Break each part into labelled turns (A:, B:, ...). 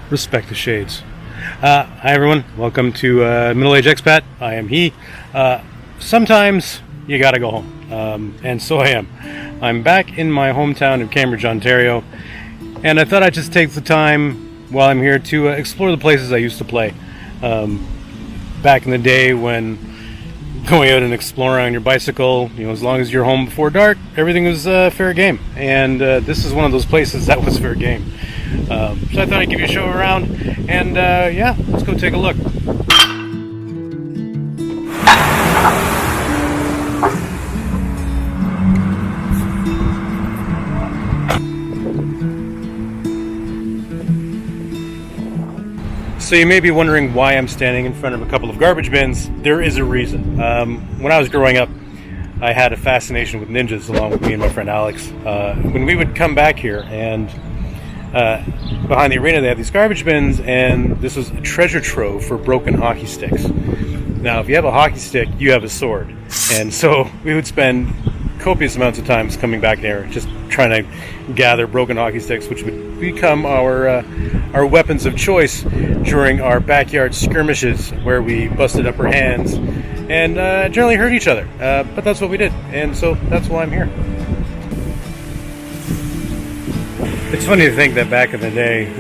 A: Respect the shades. Hi everyone, welcome to Middle-Aged Expat. I am he. Sometimes you gotta go home, and so I am. I'm back in my hometown of Cambridge, Ontario, and I thought I'd just take the time while I'm here to explore the places I used to play. Back in the day when going out and exploring on your bicycle, as long as you're home before dark, everything was fair game. And this is one of those places that was fair game. So I thought I'd give you a show around, and yeah, let's go take a look. So you may be wondering why I'm standing in front of a couple of garbage bins. There is a reason. When I was growing up, I had a fascination with ninjas along with me and my friend Alex. When we would come back here, and behind the arena they have these garbage bins, and this was a treasure trove for broken hockey sticks. Now if you have a hockey stick, you have a sword. And so we would spend copious amounts of times coming back there just trying to gather broken hockey sticks, which would become our weapons of choice during our backyard skirmishes, where we busted up our hands and generally hurt each other. But that's what we did, and so that's why I'm here. It's funny to think that back in the day,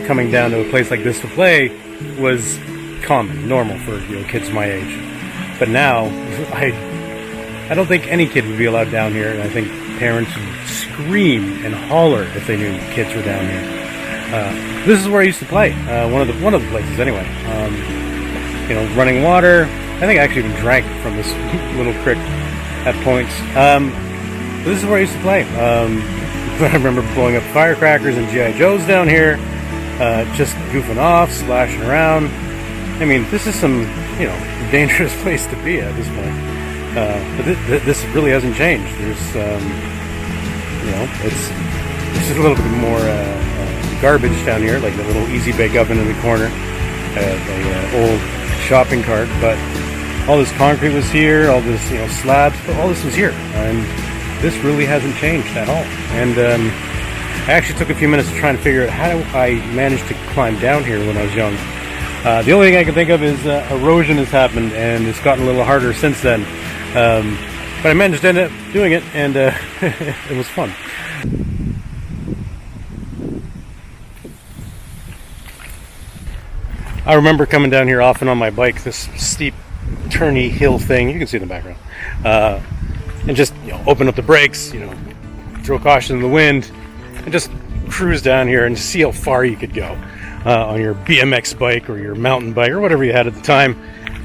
A: coming down to a place like this to play was common, normal for kids my age. But now, I don't think any kid would be allowed down here, and I think parents would scream and holler if they knew kids were down here. This is where I used to play, one of the places anyway. Running water. I think I actually even drank from this little creek at points. This is where I used to play. I remember blowing up firecrackers and G.I. Joes down here, just goofing off, splashing around. I mean, this is some, dangerous place to be at this point. But this really hasn't changed. There's, it's just a little bit more garbage down here, like the little easy bake oven in the corner, the old shopping cart. But all this concrete was here, all this, slabs, all this was here, and this really hasn't changed at all. And I actually took a few minutes to try and figure out how I managed to climb down here when I was young. The only thing I can think of is erosion has happened, and it's gotten a little harder since then. But I managed to end up doing it, and it was fun. I remember coming down here often on my bike, this steep, turny hill thing. You can see in the background. And just open up the brakes, throw caution in the wind, and just cruise down here and see how far you could go on your BMX bike or your mountain bike or whatever you had at the time.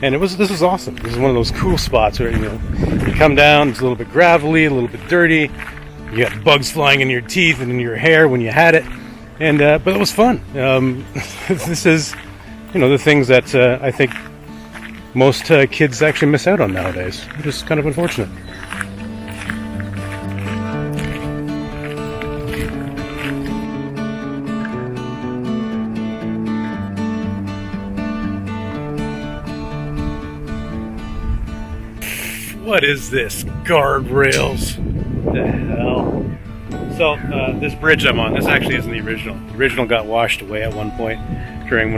A: And this was awesome. This is one of those cool spots where you come down. It's a little bit gravelly, a little bit dirty. You got bugs flying in your teeth and in your hair when you had it, and but it was fun. This is the things that I think most kids actually miss out on nowadays, which is kind of unfortunate. What is this? Guardrails? What the hell? So, this bridge I'm on, this actually isn't the original. The original got washed away at one point during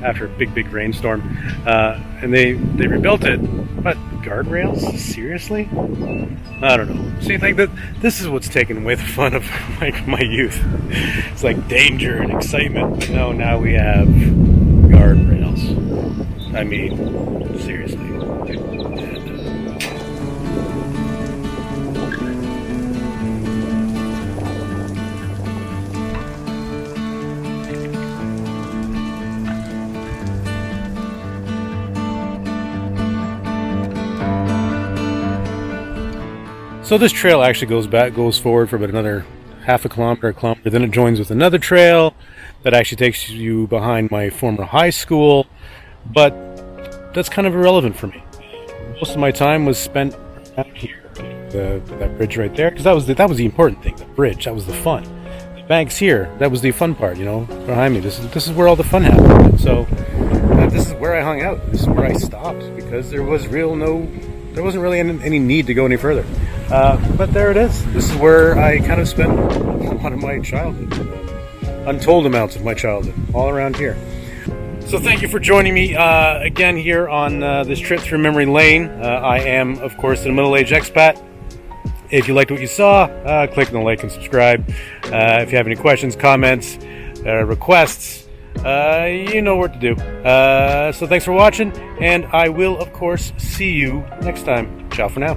A: after a big rainstorm. And they rebuilt it. But guardrails? Seriously? I don't know. See, this is what's taken away the fun of my youth. It's like danger and excitement. But no, now we have guardrails. I mean, seriously. So this trail actually goes forward for about another half a kilometer, then it joins with another trail that actually takes you behind my former high school, but that's kind of irrelevant for me. Most of my time was spent out here, that bridge right there, because that was the important thing. The bridge, that was the fun. The banks here, that was the fun part, behind me. This is where all the fun happened. And so this is where I hung out. This is where I stopped, because there wasn't really any need to go any further. But there it is. This is where I kind of spent a lot of my childhood. untold amounts of my childhood, all around here. So thank you for joining me again here on this trip through memory lane. I am, of course, a middle-aged expat. If you liked what you saw, click on the like and subscribe. If you have any questions, comments, requests, you know what to do. So thanks for watching, and I will, of course, see you next time. Ciao for now.